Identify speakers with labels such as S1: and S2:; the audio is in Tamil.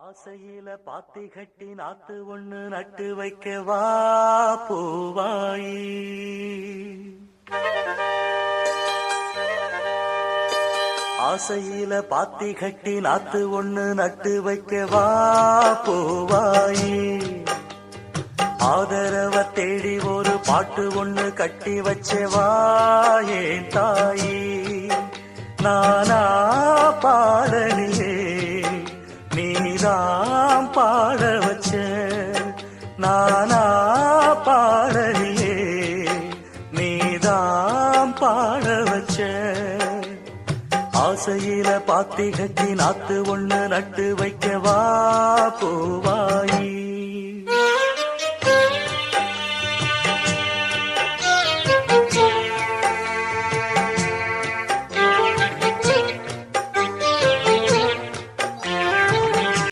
S1: ஆசையில பாத்தி கட்டி நாத்து ஒண்ணு நட்டு வைக்கவா பூவாயி. ஆசையில பாத்தி கட்டி நாத்து ஒண்ணு நட்டு வைக்கவா பூவாயி. ஆதரவ தேடி ஒரு பாட்டு ஒண்ணு கட்டி வச்சவா ஏன் தாயி. நானா பாடலியே நீதான் பாட வச்ச. நானா பாடலியே நீதான் பாட வச்ச. ஆசையில பாத்தி கட்டி நாத்து ஒண்ணு நட்டு வைக்கவா பூவாயி.